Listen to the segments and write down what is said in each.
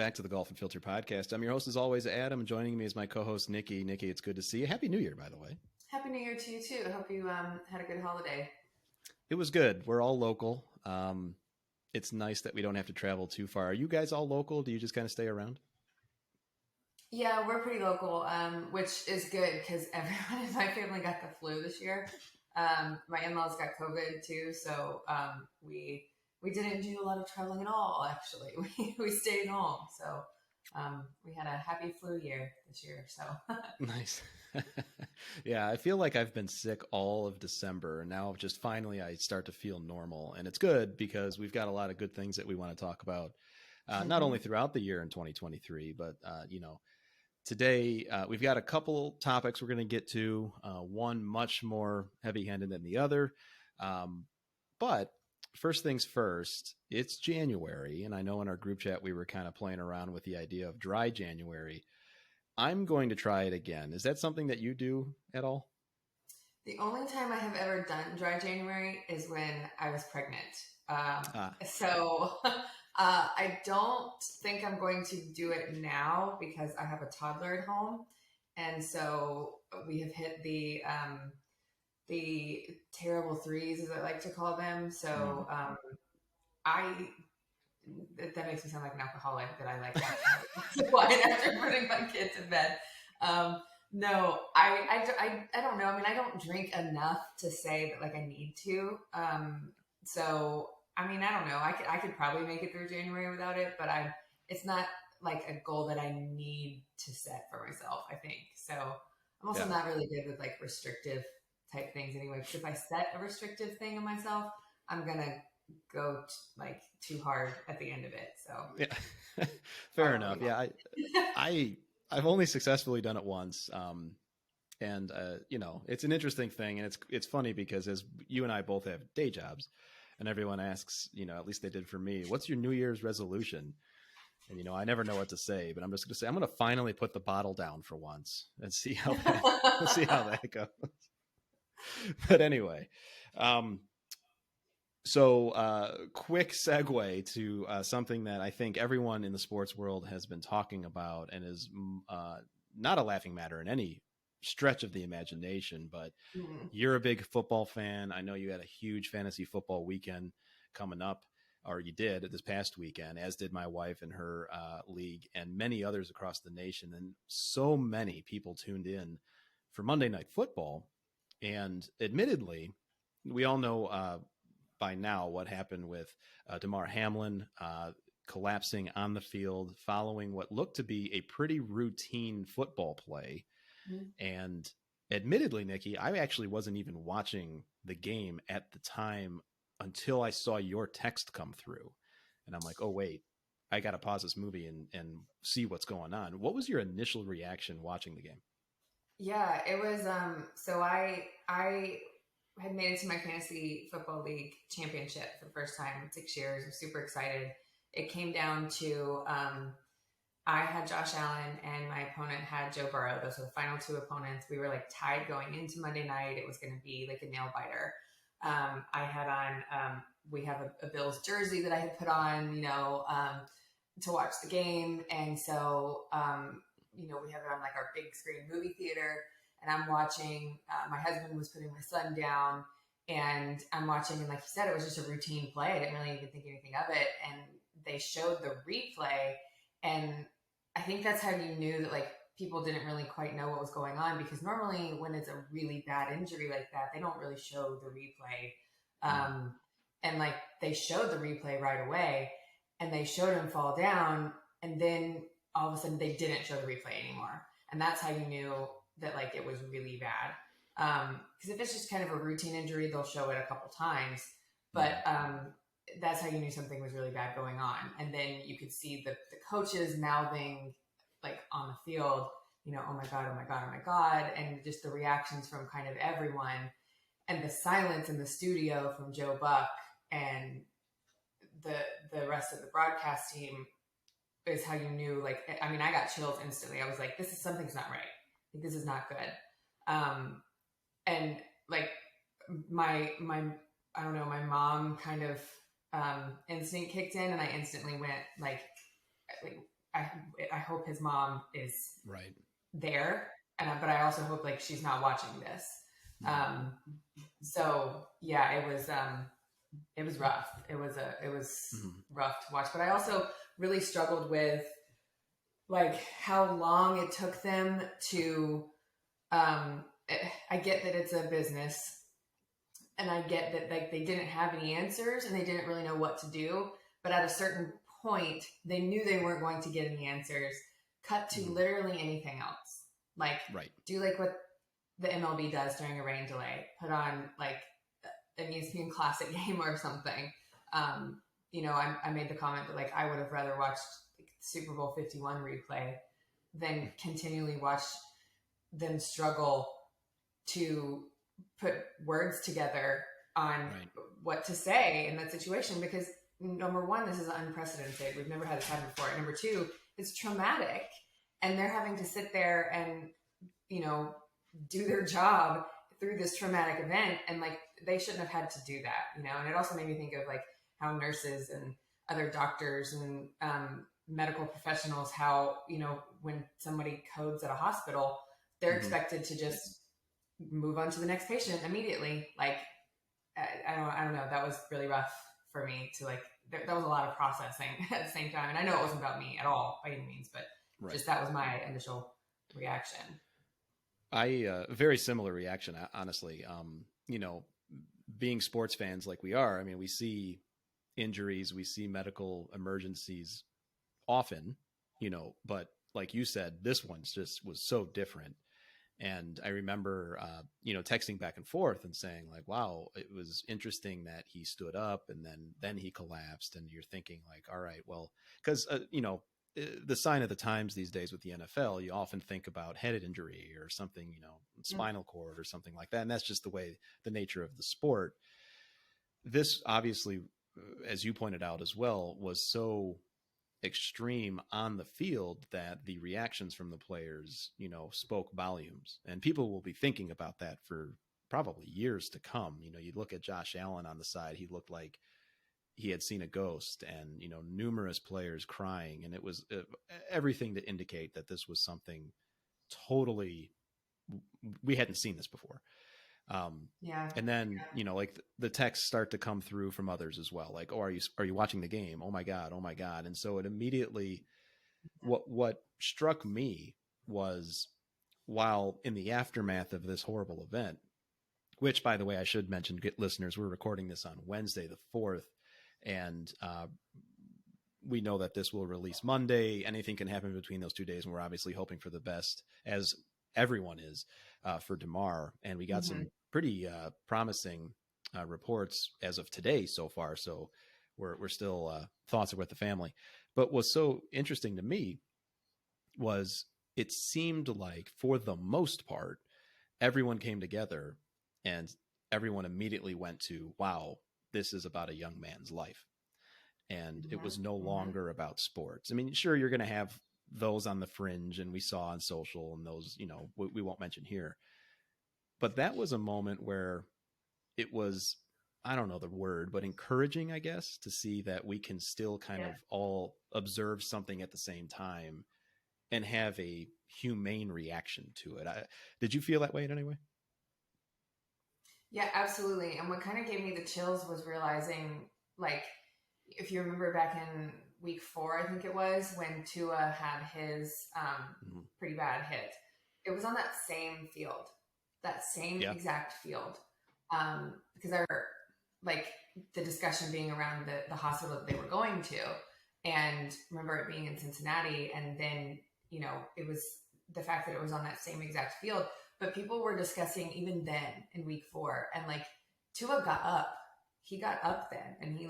back to the Golf Unfiltered podcast. I'm your host, as always, Adam. Joining me is my co-host, Nikki. Nikki, it's good to see you. Happy New Year, by the way. Happy New Year to you, too. I hope you had a good holiday. It was good. We're all local. It's nice that we don't have to travel too far. Are you guys all local? Do you just kind of stay around? Yeah, we're pretty local, which is good because everyone in my family got the flu this year. My in-laws got COVID, too, so we didn't do a lot of traveling at all, actually. We stayed home, so we had a happy flu year this year. So Nice. Yeah, I feel like I've been sick all of December. Now just finally I start to feel normal. And it's good because we've got a lot of good things that we want to talk about, not only throughout the year in 2023, but, today we've got a couple topics we're going to get to, one much more heavy-handed than the other. But first things first, it's January, and I know in our group chat we were kind of playing around with the idea of dry January. I'm going to try it again. Is that something that you do at all? The only time I have ever done dry January is when I was pregnant. So I don't think I'm going to do it now because I have a toddler at home. And so we have hit the terrible threes, as I like to call them. So that makes me sound like an alcoholic that I like wine after putting my kids in bed. No, I don't know. I mean, I don't drink enough to say that like I need to. So I mean, I don't know. I could probably make it through January without it, but it's not like a goal that I need to set for myself, I think. So I'm also not really good with like restrictive type things anyway, because if I set a restrictive thing on myself, I'm going to go like too hard at the end of it. So yeah, fair enough. Yeah. I've only successfully done it once. And it's an interesting thing. And it's funny because as you and I both have day jobs and everyone asks, at least they did for me, what's your New Year's resolution? And, I never know what to say, but I'm just going to say, I'm going to finally put the bottle down for once and see how that goes. But anyway, so quick segue to something that I think everyone in the sports world has been talking about and is not a laughing matter in any stretch of the imagination, but you're a big football fan. I know you had a huge fantasy football weekend coming up, or you did this past weekend, as did my wife and her league and many others across the nation. And so many people tuned in for Monday Night Football. And admittedly, we all know by now what happened with Damar Hamlin collapsing on the field following what looked to be a pretty routine football play. And admittedly, Nikki, I actually wasn't even watching the game at the time until I saw your text come through. And I'm like, oh, wait, I got to pause this movie and see what's going on. What was your initial reaction watching the game? Yeah, it was, so I had made it to my fantasy football league championship for the first time in 6 years. I'm super excited. It came down to, I had Josh Allen and my opponent had Joe Burrow. Those were the final two opponents. We were like tied going into Monday night. It was going to be like a nail biter. I had on, we have a Bills jersey that I had put on, to watch the game. And so, we have it on like our big screen movie theater, and I'm watching, my husband was putting my son down and I'm watching. And like you said, it was just a routine play. I didn't really even think anything of it. And they showed the replay. And I think that's how you knew that like people didn't really quite know what was going on, because normally when it's a really bad injury like that, they don't really show the replay. And like they showed the replay right away and they showed him fall down, and then all of a sudden they didn't show the replay anymore. And that's how you knew that like it was really bad. Because if it's just kind of a routine injury, they'll show it a couple times, but that's how you knew something was really bad going on. And then you could see the coaches mouthing like on the field, oh my God, oh my God, oh my God. And just the reactions from kind of everyone, and the silence in the studio from Joe Buck and the rest of the broadcast team is how you knew, like, I mean, I got chills instantly. I was like, something's not right. Like, this is not good. And like my, I don't know, my mom kind of, instinct kicked in, and I instantly went like I hope his mom is right there, but I also hope like she's not watching this. So yeah, it was rough. It was rough to watch, but I also really struggled with like how long it took them to, I get that it's a business, and I get that like they didn't have any answers and they didn't really know what to do, but at a certain point they knew they weren't going to get any answers. Cut to literally anything else. Like do like what the MLB does during a rain delay. Put on like an ESPN Classic game or something. You know, I made the comment that like I would have rather watched like, Super Bowl 51 replay than continually watch them struggle to put words together on what to say in that situation. Because number one, this is unprecedented. We've never had this happen before. Number two, it's traumatic, and they're having to sit there and, you know, do their job through this traumatic event. And like, they shouldn't have had to do that, you know? And it also made me think of like how nurses and other doctors and medical professionals, how, you know, when somebody codes at a hospital, they're expected to just move on to the next patient immediately. Like, I don't know. That was really rough for me to like, that was a lot of processing at the same time. And I know it wasn't about me at all by any means, but just that was my initial reaction. Very similar reaction, honestly. You know, being sports fans like we are, I mean, we see injuries, we see medical emergencies often, you know, but like you said, this one's just was so different. And I remember, you know, texting back and forth and saying like, wow, it was interesting that he stood up and then he collapsed. And you're thinking like, all right, well, because, you know, the sign of the times these days with the NFL, you often think about head injury or something, you know, spinal cord or something like that. And that's just the way, the nature of the sport. This obviously, as you pointed out as well, was so extreme on the field that the reactions from the players, you know, spoke volumes, and people will be thinking about that for probably years to come. You know, you look at Josh Allen on the side, he looked like he had seen a ghost, and, you know, numerous players crying. And it was everything to indicate that this was something totally, we hadn't seen this before. And then, you know, like the texts start to come through from others as well. Like, oh, are you watching the game? Oh my God. Oh my God. And so it immediately, what struck me was, while in the aftermath of this horrible event, which, by the way, I should mention, listeners, we're recording this on Wednesday, the 4th. And, we know that this will release Monday. Anything can happen between those 2 days. And we're obviously hoping for the best, as everyone is, for Damar. And we got some pretty promising reports as of today so far. So we're still, thoughts are with the family. But what's so interesting to me was it seemed like, for the most part, everyone came together and everyone immediately went to, wow, this is about a young man's life. And it was no longer about sports. I mean, sure, you're going to have those on the fringe, and we saw on social, and those, you know, we won't mention here. But that was a moment where it was, I don't know the word, but encouraging, I guess, to see that we can still kind of all observe something at the same time and have a humane reaction to it. Did you feel that way in any way? Yeah, absolutely. And what kind of gave me the chills was realizing, like, if you remember back in week 4, I think it was, when Tua had his pretty bad hit, it was on that same field, that same exact field. Because I remember, like, the discussion being around the hospital that they were going to, and remember it being in Cincinnati. And then, you know, it was the fact that it was on that same exact field. But people were discussing even then in week 4, and like Tua got up. He got up then, and he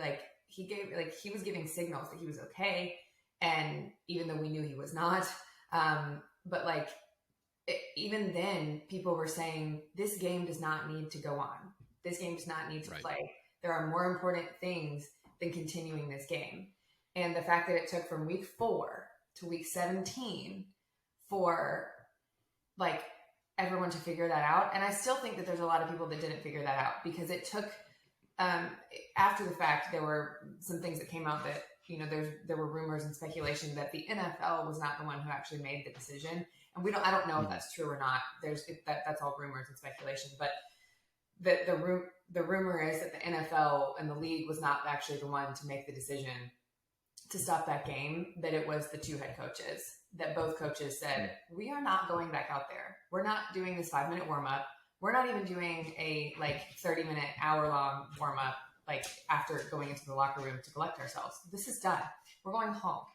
was giving signals that he was okay. And even though we knew he was not, but like even then, people were saying this game does not need to go on. This game does not need to play. There are more important things than continuing this game. And the fact that it took from week 4 to week 17 for like everyone to figure that out. And I still think that there's a lot of people that didn't figure that out, because it took, after the fact, there were some things that came out that, there were rumors and speculation that the NFL was not the one who actually made the decision. And I don't know if that's true or not. That's all rumors and speculation, but the rumor is that the NFL and the league was not actually the one to make the decision to stop that game, that it was the two head coaches, that both coaches said, we are not going back out there. We're not doing this 5-minute warm up. We're not even doing a 30-minute, hour-long warm up, after going into the locker room to collect ourselves. This is done. We're going home.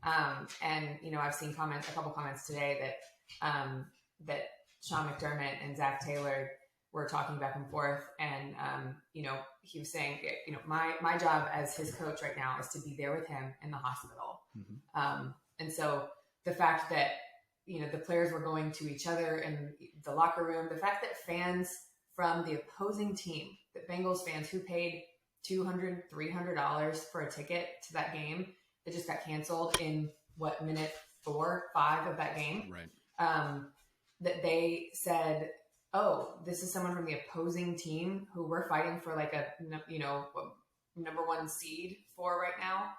And, I've seen a couple comments today that Sean McDermott and Zach Taylor were talking back and forth. And, he was saying, my job as his coach right now is to be there with him in the hospital. And so the fact that, the players were going to each other in the locker room, the fact that fans from the opposing team, the Bengals fans who paid $200, $300 for a ticket to that game that just got canceled in minute 4, 5 of that game, right? That they said, oh, this is someone from the opposing team who we're fighting for number 1 seed for right now.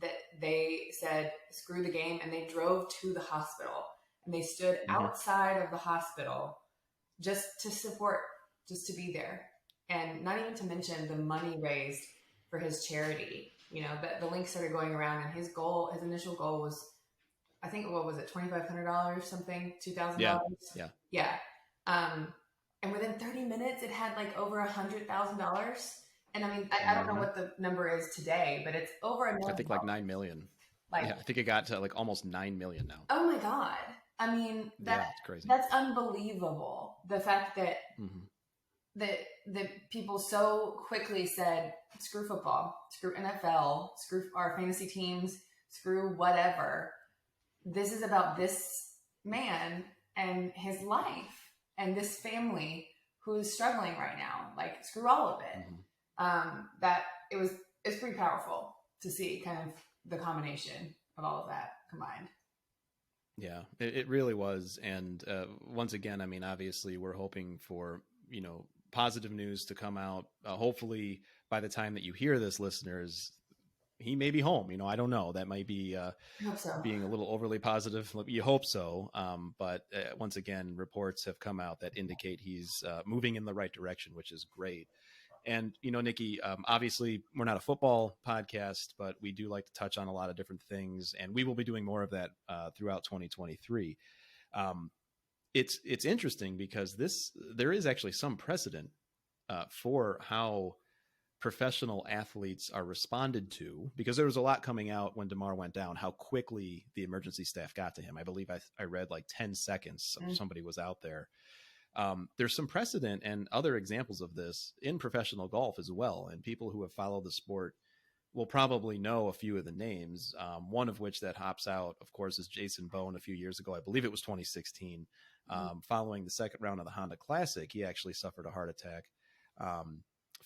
That they said, screw the game. And they drove to the hospital and they stood outside of the hospital just to support, just to be there. And not even to mention the money raised for his charity. The link started going around, and his initial goal was, I think, what was it, $2,500 something, $2,000? Yeah. And within 30 minutes, it had over $100,000. And I mean, I don't know what the number is today, but it's over $1 million. I think 9 million. I think it got to almost 9 million now. Oh my God. I mean, it's crazy. That's unbelievable. The fact that that people so quickly said, screw football, screw NFL, screw our fantasy teams, screw whatever. This is about this man and his life and this family who is struggling right now. Screw all of it. It's pretty powerful to see kind of the combination of all of that combined. Yeah, it really was. And once again, I mean, obviously we're hoping for, positive news to come out. Hopefully by the time that you hear this, listeners, he may be home. I don't know. That might be being a little overly positive. You hope so. But once again, reports have come out that indicate he's moving in the right direction, which is great. And, Nikki, obviously we're not a football podcast, but we do like to touch on a lot of different things, and we will be doing more of that throughout 2023. It's interesting because there is actually some precedent for how professional athletes are responded to, because there was a lot coming out when Damar went down, how quickly the emergency staff got to him. I believe I read 10 seconds somebody was out there. There's some precedent and other examples of this in professional golf as well. And people who have followed the sport will probably know a few of the names. One of which that hops out, of course, is Jason Bone. A few years ago, I believe it was 2016, following the second round of the Honda Classic, he actually suffered a heart attack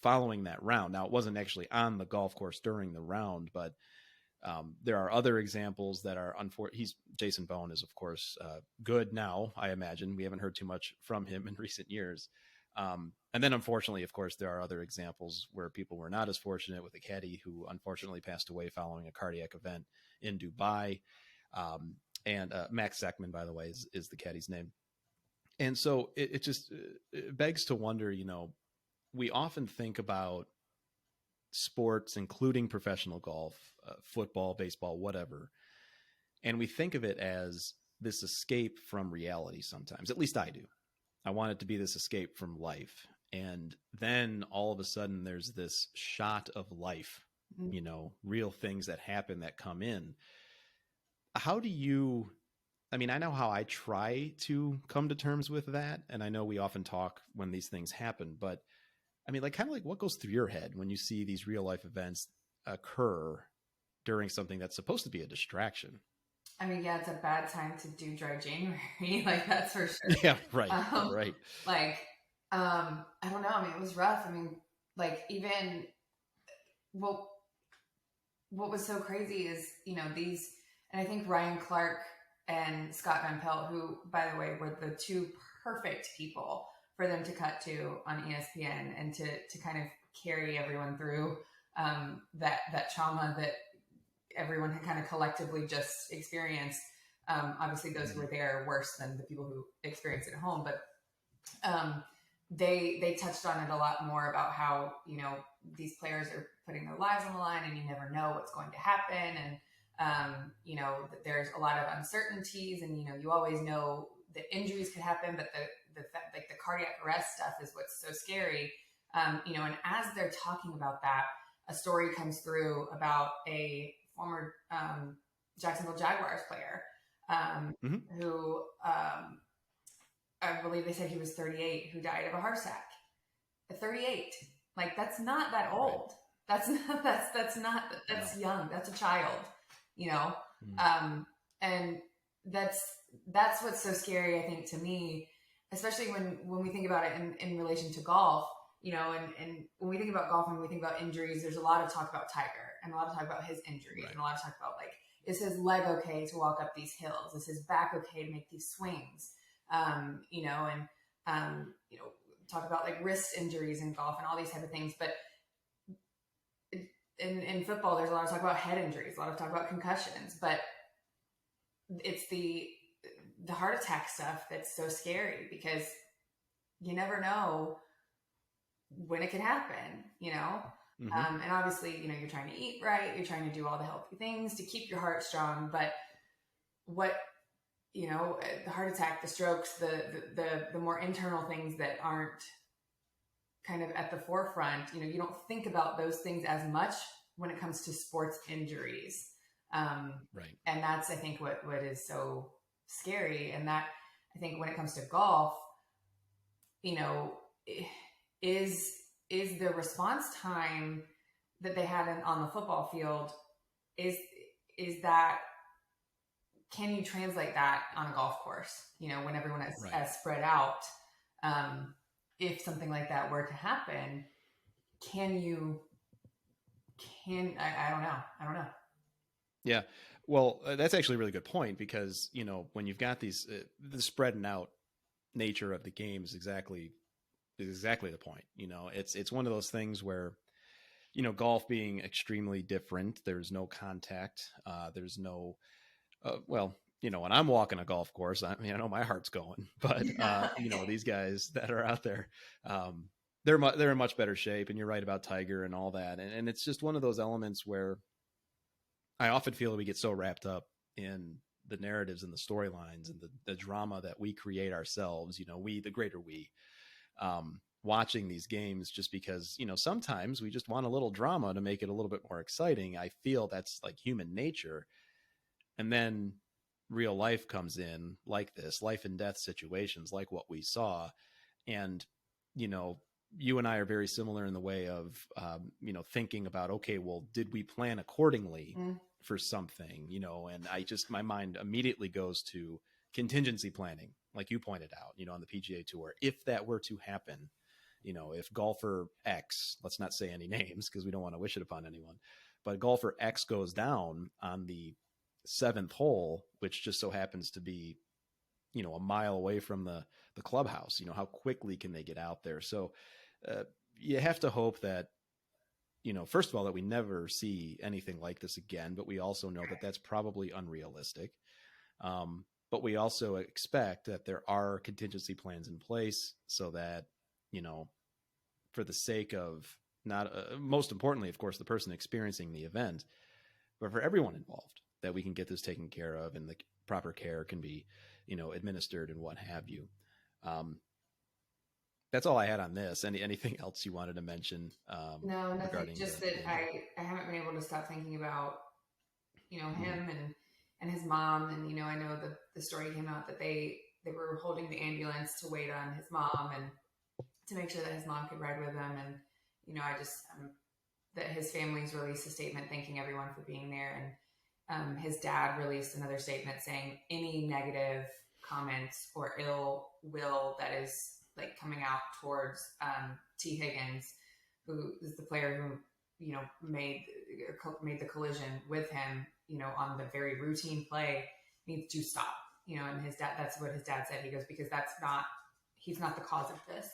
following that round. Now, it wasn't actually on the golf course during the round, but there are other examples that are Jason Bone is, of course, good now, I imagine. We haven't heard too much from him in recent years. And then, unfortunately, of course, there are other examples where people were not as fortunate, with a caddy who unfortunately passed away following a cardiac event in Dubai. And Max Zeckman, by the way, is the caddy's name. And so it just begs to wonder, we often think about sports, including professional golf, football, baseball, whatever, and we think of it as this escape from reality sometimes. At least I do. I want it to be this escape from life. And then all of a sudden there's this shot of life, real things that happen, that come in. How do you, I know how I try to come to terms with that. And I know we often talk when these things happen, but what goes through your head when you see these real life events occur during something that's supposed to be a distraction? Yeah, it's a bad time to do dry January. That's for sure. Yeah, right. Right. I don't know. It was rough. Even what was so crazy is, these, and I think Ryan Clark and Scott Van Pelt, who, by the way, were the two perfect people for them to cut to on ESPN and to kind of carry everyone through that trauma that everyone had kind of collectively just experienced. Obviously those who were there are worse than the people who experience it at home, but they touched on it a lot more about how, these players are putting their lives on the line and you never know what's going to happen. And, that there's a lot of uncertainties and, you always know that injuries could happen, but the cardiac arrest stuff is what's so scary. And as they're talking about that, a story comes through about a former Jacksonville Jaguars player who I believe they said he was 38, who died of a heart attack. At 38, like that's not that old. Right. That's young. That's a child, and that's what's so scary, I think, to me, especially when we think about it in relation to golf, and when we think about golf and when we think about injuries, there's a lot of talk about Tiger and a lot of talk about his injuries and a lot of talk about like, is his leg okay to walk up these hills? Is his back okay to make these swings? Talk about like wrist injuries in golf and all these type of things. But in football, there's a lot of talk about head injuries, a lot of talk about concussions, but it's the heart attack stuff that's so scary because you never know when it could happen, and obviously, you're trying to eat right, you're trying to do all the healthy things to keep your heart strong, but what, the heart attack, the strokes, the more internal things that aren't kind of at the forefront, you don't think about those things as much when it comes to sports injuries. Right. And that's, I think, what is so scary. And that, I think, when it comes to golf, is the response time that they had on the football field, is that, can you translate that on a golf course, when everyone is as spread out? If something like that were to happen, I don't know. Yeah. Well, that's actually a really good point because, when you've got these, the spreading out nature of the game is exactly the point. It's one of those things where, golf being extremely different, there's no contact. There's no, when I'm walking a golf course, I know my heart's going, but these guys that are out there, they're in much better shape. And you're right about Tiger and all that. And it's just one of those elements where I often feel that we get so wrapped up in the narratives and the storylines and the drama that we create ourselves, the greater we, watching these games just because, sometimes we just want a little drama to make it a little bit more exciting. I feel that's like human nature. And then real life comes in like this, life and death situations like what we saw. And, you and I are very similar in the way of, thinking about, okay, well, did we plan accordingly for something, and my mind immediately goes to contingency planning, like you pointed out, on the PGA Tour. If that were to happen, if golfer X, let's not say any names because we don't want to wish it upon anyone, but golfer X goes down on the 7th hole, which just so happens to be, a mile away from the clubhouse, how quickly can they get out there? So you have to hope that, first of all, that we never see anything like this again, but we also know that that's probably unrealistic. But we also expect that there are contingency plans in place so that, for the sake of not, most importantly, of course, the person experiencing the event, but for everyone involved, that we can get this taken care of and the proper care can be, administered and what have you. That's all I had on this. Anything else you wanted to mention? No, nothing. Just that I haven't been able to stop thinking about, him and his mom. And, I know the story came out that they were holding the ambulance to wait on his mom and to make sure that his mom could ride with them. And, that his family's released a statement thanking everyone for being there. And his dad released another statement saying any negative comments or ill will that is like coming out towards T. Higgins, who is the player who, made the collision with him, on the very routine play, needs to stop, and his dad, that's what his dad said. He goes, because he's not the cause of this.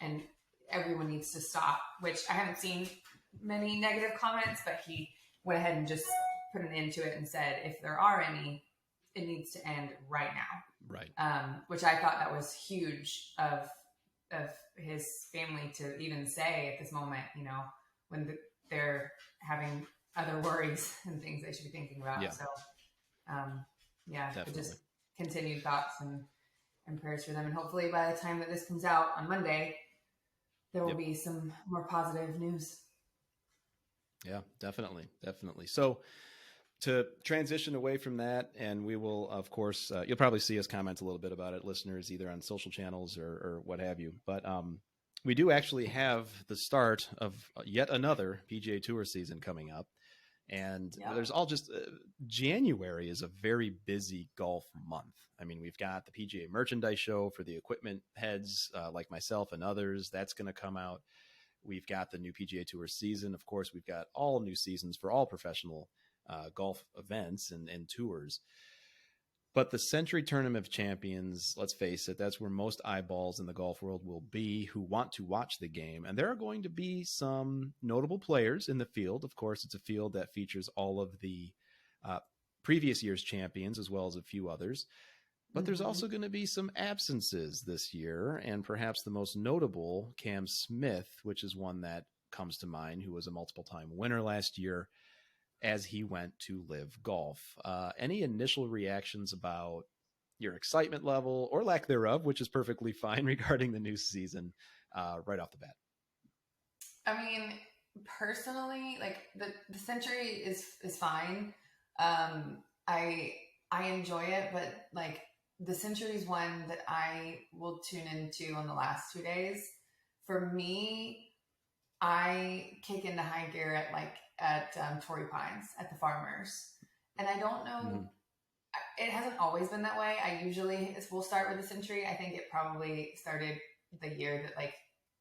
And everyone needs to stop, which I haven't seen many negative comments, but he went ahead and just put an end to it and said, if there are any, it needs to end right now. Right. Which I thought that was huge of his family to even say at this moment, you know, when they're having other worries and things they should be thinking about. Yeah. So, Definitely. just continued thoughts and prayers for them. And hopefully by the time that this comes out on Monday, there will be some more positive news. Yeah, definitely. Definitely. So to transition away from that, and we will, of course, you'll probably see us comment a little bit about it, listeners, either on social channels or what have you. But we do actually have the start of yet another PGA Tour season coming up. And there's all just January is a very busy golf month. I mean, we've got the PGA merchandise show for the equipment heads like myself and others. That's going to come out. We've got the new PGA Tour season. Of course, we've got all new seasons for all professional golf events and tours. But the Sentry Tournament of Champions, let's face it, that's where most eyeballs in the golf world will be who want to watch the game. And there are going to be some notable players in the field. Of course, it's a field that features all of the previous year's champions as well as a few others. But there's also going to be some absences this year, and perhaps the most notable, Cam Smith, which is one that comes to mind, who was a multiple-time winner last year as he went to live golf. Any initial reactions about your excitement level or lack thereof, which is perfectly fine regarding the new season right off the bat? I mean, personally, like the Century is fine. I enjoy it, but like the Century is one that I will tune into on the last 2 days. For me, I kick into high gear at Torrey Pines at the Farmers. And I don't know, it hasn't always been that way. We'll start with the Century. I think it probably started the year that like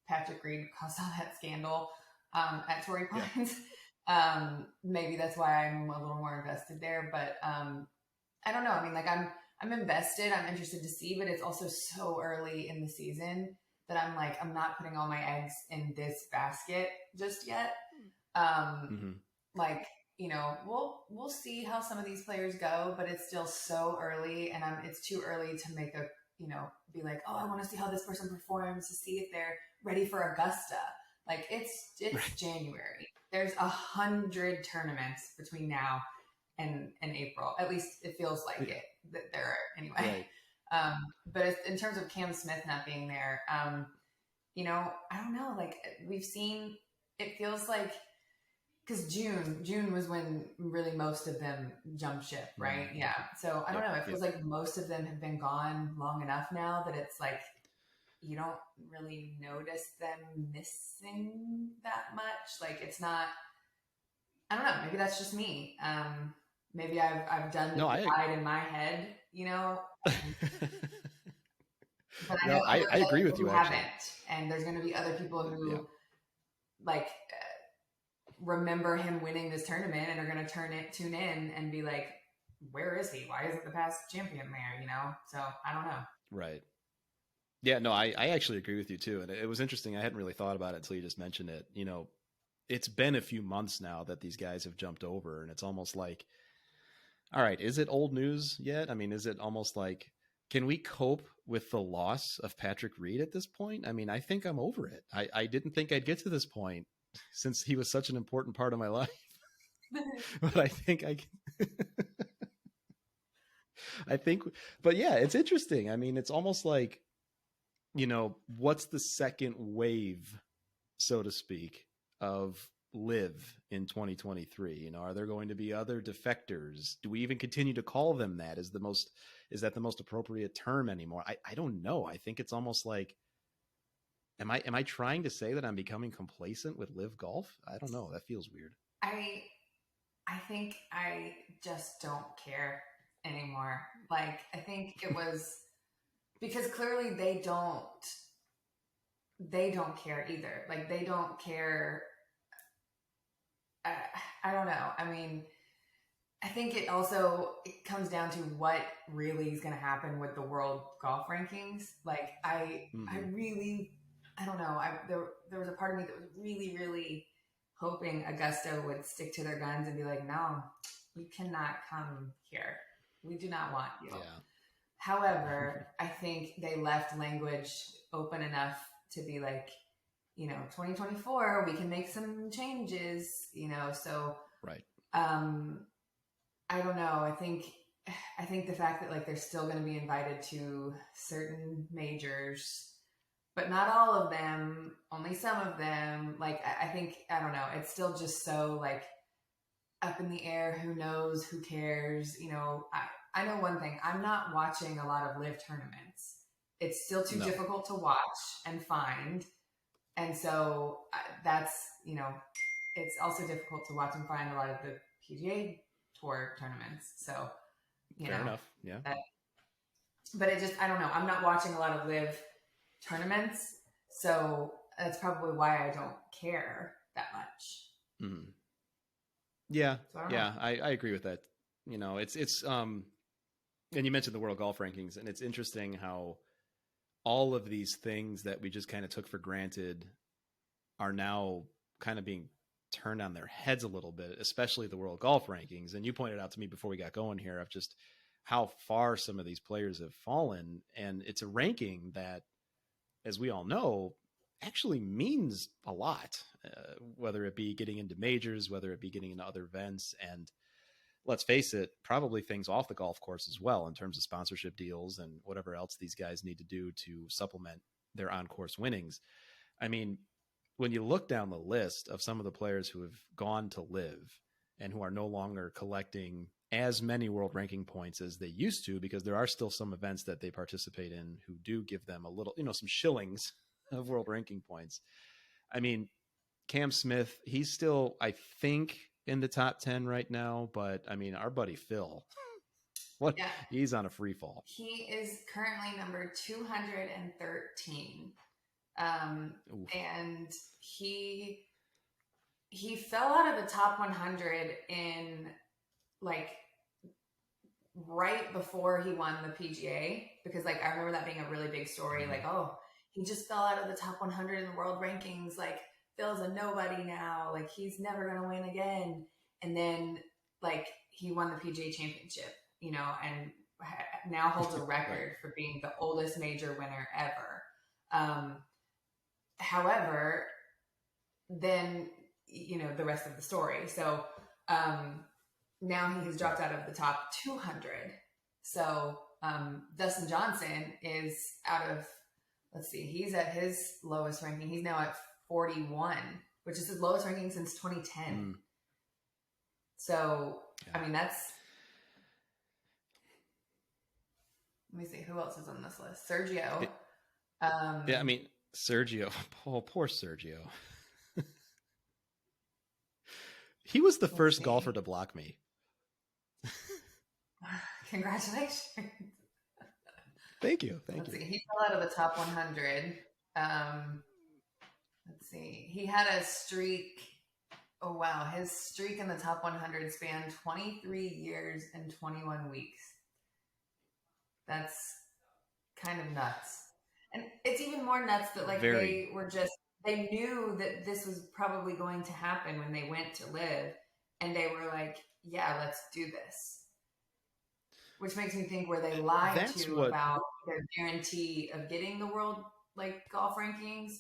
Patrick Reed caused all that scandal at Torrey Pines. Yeah. Maybe that's why I'm a little more invested there, but I don't know. I mean, like I'm invested, I'm interested to see, but it's also so early in the season that I'm not putting all my eggs in this basket just yet. Like, you know, we'll see how some of these players go, but it's still so early, and it's too early to make be like, oh, I want to see how this person performs to see if they're ready for Augusta. Like it's January. There's 100 tournaments between now and April. At least it feels like it that there are anyway. Right. But in terms of Cam Smith not being there, you know, I don't know. Like we've seen, it feels like because June was when really most of them jumped ship, right? Yeah. So I don't know. It feels like most of them have been gone long enough now that it's like you don't really notice them missing that much. Like it's not. I don't know. Maybe that's just me. Maybe I've done the divide in my head, you know. But I agree with you. Haven't, and there's going to be other people who remember him winning this tournament and are going to tune in and be like, "Where is he? Why isn't the past champion there?" You know. So I don't know. Right. Yeah. No, I actually agree with you too, and it was interesting. I hadn't really thought about it until you just mentioned it. You know, it's been a few months now that these guys have jumped over, and it's almost like, all right, is it old news yet? I mean, is it almost like, can we cope with the loss of Patrick Reed at this point? I mean, I think I'm over it. I didn't think I'd get to this point since he was such an important part of my life. But I think but yeah, it's interesting. I mean, it's almost like, you know, what's the second wave, so to speak, of live in 2023? You know, are there going to be other defectors? Do we even continue to call them that? Is that the most appropriate term anymore? I don't know. I think it's almost like, am I trying to say that I'm becoming complacent with live golf? I don't know. That feels weird. I think I just don't care anymore. Like, I think it was because clearly they don't care either. Like they don't care. I don't know. I mean, I think it comes down to what really is going to happen with the world golf rankings. Like I don't know. There was a part of me that was really, really hoping Augusta would stick to their guns and be like, no, you cannot come here. We do not want you. Yeah. However, I think they left language open enough to be like, 2024, we can make some changes, so right. I don't know. I think the fact that like they're still going to be invited to certain majors, but not all of them, only some of them. Like, I think, I don't know. It's still just so like up in the air. Who knows? Who cares? I know one thing. I'm not watching a lot of live tournaments. It's still too difficult to watch and find. And so that's, it's also difficult to watch and find a lot of the PGA Tour tournaments. So, fair enough. Yeah. But it just, I don't know. I'm not watching a lot of live tournaments. So that's probably why I don't care that much. Mm. Yeah. So I agree with that. It's and you mentioned the world golf rankings, and it's interesting how all of these things that we just kind of took for granted are now kind of being turned on their heads a little bit, especially the world golf rankings. And you pointed out to me before we got going here of just how far some of these players have fallen. And it's a ranking that, as we all know, actually means a lot, whether it be getting into majors, whether it be getting into other events. And let's face it, probably things off the golf course as well, in terms of sponsorship deals and whatever else these guys need to do to supplement their on-course winnings. I mean, when you look down the list of some of the players who have gone to live and who are no longer collecting as many world ranking points as they used to, because there are still some events that they participate in who do give them a little, some shillings of world ranking points. I mean, Cam Smith, he's still, I think, in the top 10 right now, but I mean, our buddy Phil, he's on a free fall. He is currently number 213. And he fell out of the top 100 in like right before he won the PGA, because like I remember that being a really big story. Like, oh, he just fell out of the top 100 in the world rankings. Like, Phil's a nobody now. Like, he's never going to win again. And then like he won the PGA championship, and now holds a record for being the oldest major winner ever. However, then, the rest of the story. So now he has dropped out of the top 200. So Dustin Johnson is out of, let's see, he's at his lowest ranking. He's now at 41, which is his lowest ranking since 2010. So, I mean, that's, let me see, who else is on this list? Sergio. I mean, Sergio, poor Sergio. He was the first golfer to block me. Congratulations. Thank you. Let's see. He fell out of the top 100. Let's see. He had a streak. Oh, wow. His streak in the top 100 spanned 23 years and 21 weeks. That's kind of nuts. And it's even more nuts that like they knew that this was probably going to happen when they went to live, and they were like, yeah, let's do this. Which makes me think, were they lied about their guarantee of getting the world like golf rankings,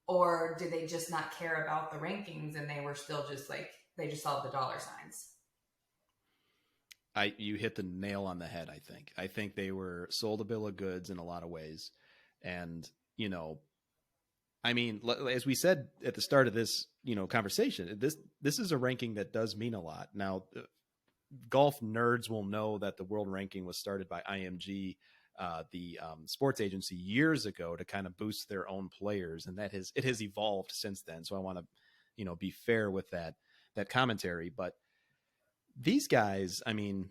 or did they just not care about the rankings and they were still just like, they just saw the dollar signs? You hit the nail on the head. I think they were sold a bill of goods in a lot of ways. And, I mean, as we said at the start of this, conversation, this is a ranking that does mean a lot. Now, golf nerds will know that the world ranking was started by IMG, the sports agency, years ago to kind of boost their own players. And it has evolved since then. So I want to, be fair with that commentary. But these guys, I mean,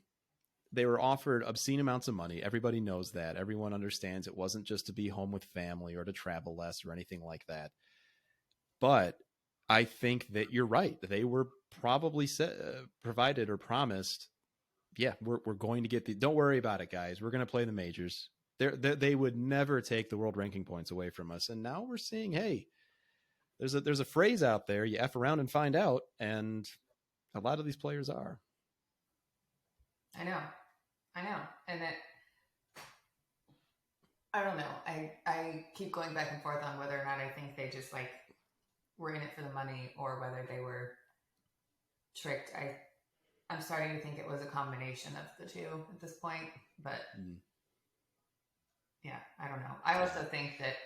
they were offered obscene amounts of money. Everybody knows that. Everyone understands it wasn't just to be home with family or to travel less or anything like that. But I think that you're right. They were probably provided or promised, yeah, we're going to get don't worry about it, guys. We're going to play the majors. They would never take the world ranking points away from us. And now we're seeing, hey, there's a phrase out there, you F around and find out. And a lot of these players are. I know. And I don't know. I keep going back and forth on whether or not I think they just like were in it for the money or whether they were tricked. I'm starting to think it was a combination of the two at this point, but yeah, I don't know. I also think that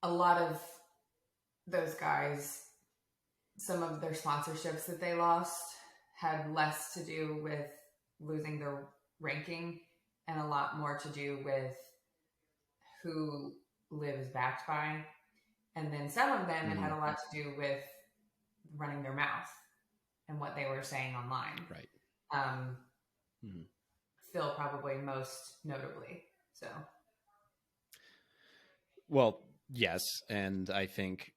a lot of those guys, some of their sponsorships that they lost had less to do with losing their ranking and a lot more to do with who Liv is backed by. And then some of them, it had a lot to do with running their mouth and what they were saying online. Right. Phil probably most notably. So. Well, yes. And I think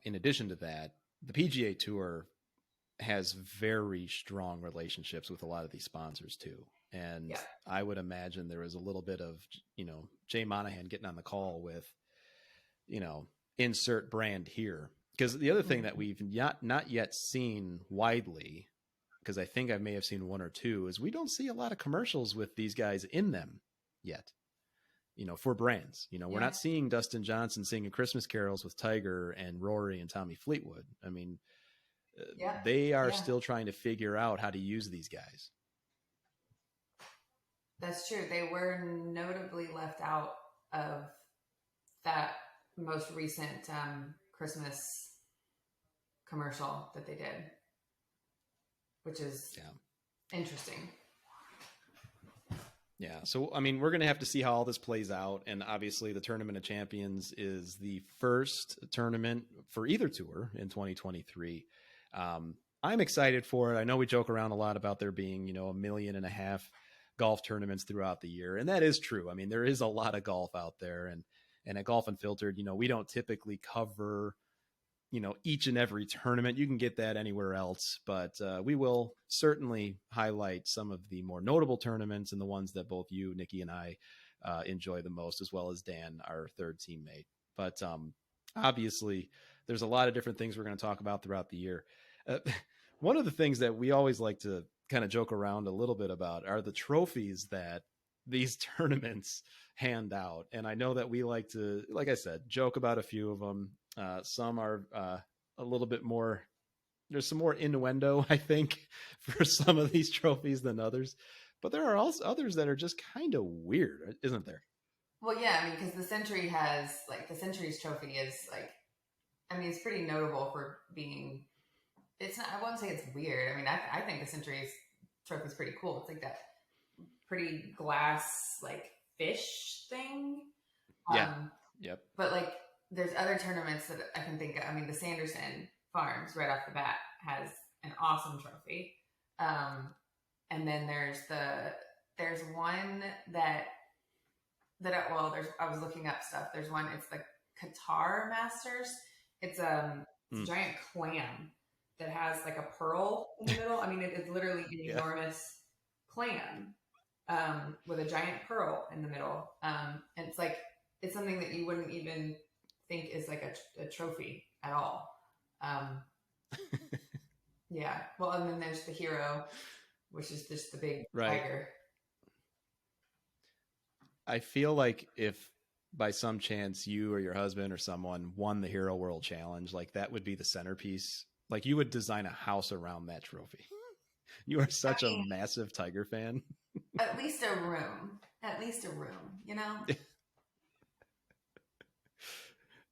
in addition to that, the PGA Tour has very strong relationships with a lot of these sponsors too. And I would imagine there was a little bit of, Jay Monahan getting on the call with, insert brand here. Because the other thing that we've not yet seen widely, because I think I may have seen one or two, is we don't see a lot of commercials with these guys in them yet, for brands. We're not seeing Dustin Johnson singing Christmas carols with Tiger and Rory and Tommy Fleetwood. I mean, they are still trying to figure out how to use these guys. That's true. They were notably left out of that most recent Christmas commercial that they did, which is interesting. Yeah. So, I mean, we're going to have to see how all this plays out. And obviously the Tournament of Champions is the first tournament for either tour in 2023. I'm excited for it. I know we joke around a lot about there being, 1.5 million golf tournaments throughout the year. And that is true. I mean, there is a lot of golf out there, and at Golf Unfiltered, we don't typically cover, each and every tournament. You can get that anywhere else, but we will certainly highlight some of the more notable tournaments and the ones that both you, Nikki, and I enjoy the most, as well as Dan, our third teammate. But obviously there's a lot of different things we're going to talk about throughout the year. One of the things that we always like to kind of joke around a little bit about are the trophies that these tournaments hand out. And I know that we like to, like I said, joke about a few of them. Some are a little bit more, there's some more innuendo, I think, for some of these trophies than others. But there are also others that are just kind of weird, isn't there? Well, yeah, I mean, because the Sentry has, the Sentry's trophy is, it's pretty notable for being, it's not, I won't say it's weird. I mean, I think the Sentry's trophy is pretty cool. It's like that pretty glass, fish thing. Yeah. Yep. But, there's other tournaments that I can think of. I mean, the Sanderson Farms, right off the bat, has an awesome trophy. And then there's one that I was looking up stuff. There's one, it's the Qatar Masters. It's a giant clam that has a pearl in the middle. I mean, it's literally an enormous clam with a giant pearl in the middle. And it's something that you wouldn't even think is a trophy at all. Yeah. Well, and then there's the Hero, which is just the big tiger. I feel like if by some chance you or your husband or someone won the Hero World Challenge, that would be the centerpiece. You would design a house around that trophy. You are such a massive Tiger fan. At least a room,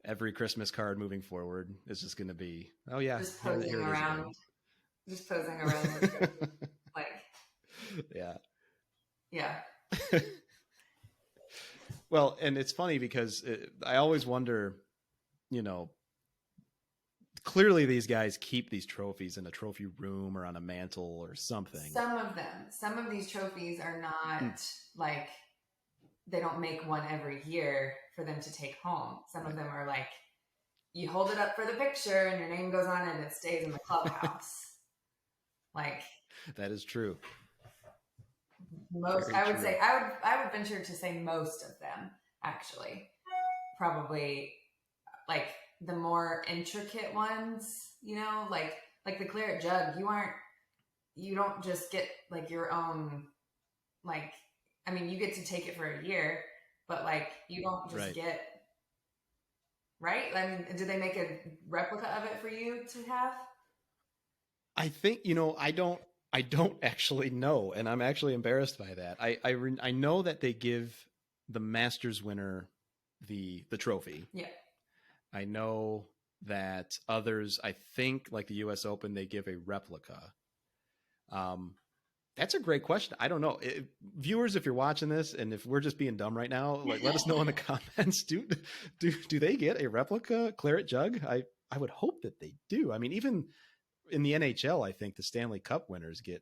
Every Christmas card moving forward is just going to be, oh yeah. Just posing around. Yeah. Yeah. Well, and it's funny because I always wonder, clearly these guys keep these trophies in a trophy room or on a mantle or something. Some of these trophies are not they don't make one every year for them to take home. Some of them are you hold it up for the picture and your name goes on it and it stays in the clubhouse. That is true. Most, I would say, I would venture to say most of them, actually. Probably, the more intricate ones, you know, like the claret jug, you don't just get like your own, like, I mean, you get to take it for a year, but like you don't just get, right? I mean, did they make a replica of it for you to have? I think, you know, I don't actually know, and I'm actually embarrassed by that. I know that they give the Masters winner the trophy. Yeah. I know that others, I think, like the U.S. Open, they give a replica. That's a great question. I don't know. Viewers, if you're watching this, and if we're just being dumb right now, like, let us know in the comments. Do they get a replica claret jug? I would hope that they do. I mean, even in the NHL, I think the Stanley Cup winners get.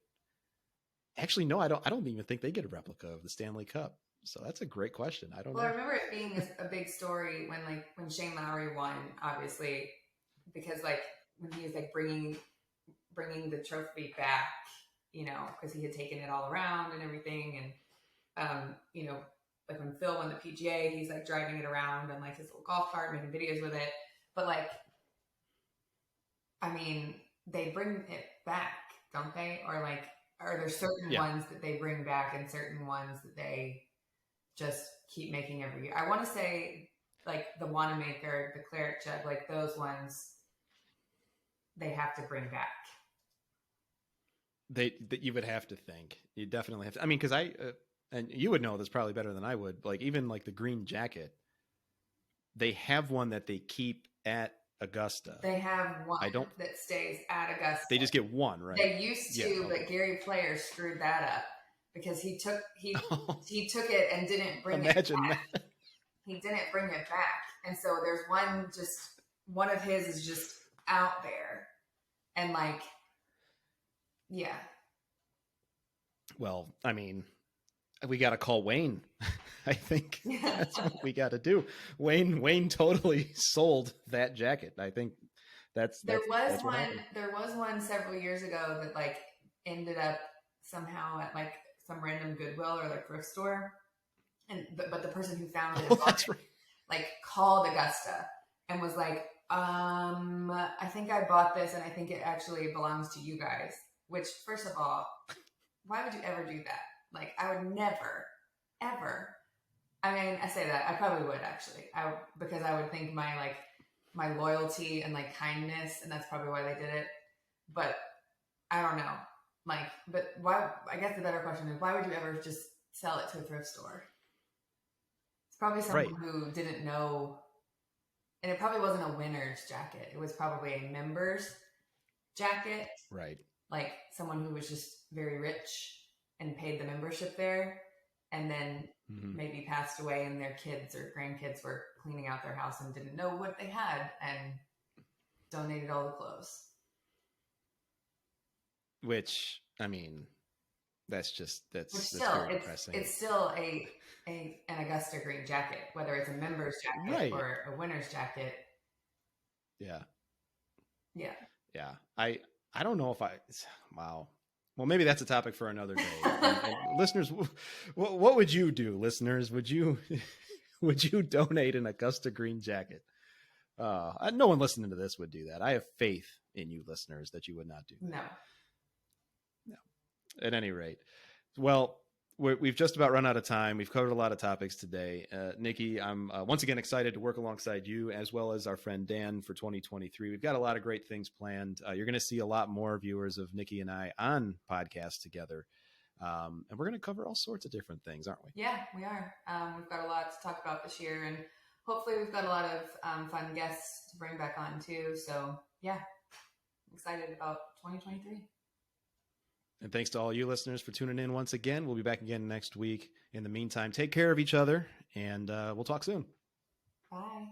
Actually, no, I don't even think they get a replica of the Stanley Cup. So that's a great question. I don't know. I remember it being a big story when Shane Lowry won, obviously, because like when he was like bringing the trophy back, you know, because he had taken it all around and everything, and you know, like when Phil won the PGA, he's like driving it around on like his little golf cart, making videos with it. But like, I mean, they bring it back, don't they? Or like, are there certain ones that they bring back and certain ones that they just keep making every year? I want to say like the Wanamaker, the claret jug, like those ones, they have to bring back. That you would have to think. You definitely have to. I mean, because and you would know this probably better than I would. Like even like the green jacket, they have one that they keep at Augusta. They have one that stays at Augusta. They just get one, right? They used to, but Gary Player screwed that up because he took it and didn't bring it back. That. He didn't bring it back, and so there's one of his is just out there, and like. Yeah. Well, I mean, we got to call Wayne. I think that's what we got to do. Wayne totally sold that jacket. I think there was one several years ago that like ended up somehow at like some random Goodwill or like thrift store, but the person who found it like called Augusta and was like, I think I bought this and I think it actually belongs to you guys. Which, first of all, why would you ever do that? Like, I would never, ever. I mean, I say that. I probably would, actually. Because I would think my loyalty and, like, kindness, and that's probably why they did it. But I don't know. Like, but why? I guess the better question is, why would you ever just sell it to a thrift store? It's probably someone who didn't know. And it probably wasn't a winner's jacket. It was probably a member's jacket. Right. Like someone who was just very rich and paid the membership there and then maybe passed away and their kids or grandkids were cleaning out their house and didn't know what they had and donated all the clothes. Which, I mean, that's very depressing. It's still an Augusta green jacket, whether it's a member's jacket or a winner's jacket. Yeah. Yeah. Yeah. I don't know if wow. Well, maybe that's a topic for another day. and listeners, what would you do, listeners? Would you donate an Augusta green jacket? No one listening to this would do that. I have faith in you, listeners, that you would not do that. No. At any rate, well, we've just about run out of time. We've covered a lot of topics today. Nikki, I'm once again excited to work alongside you as well as our friend Dan for 2023. We've got a lot of great things planned. You're going to see a lot more viewers of Nikki and I on podcasts together. And we're going to cover all sorts of different things, aren't we? Yeah, we are. We've got a lot to talk about this year, and hopefully we've got a lot of fun guests to bring back on too. So yeah, I'm excited about 2023. And thanks to all you listeners for tuning in once again. We'll be back again next week. In the meantime, take care of each other, and we'll talk soon. Bye.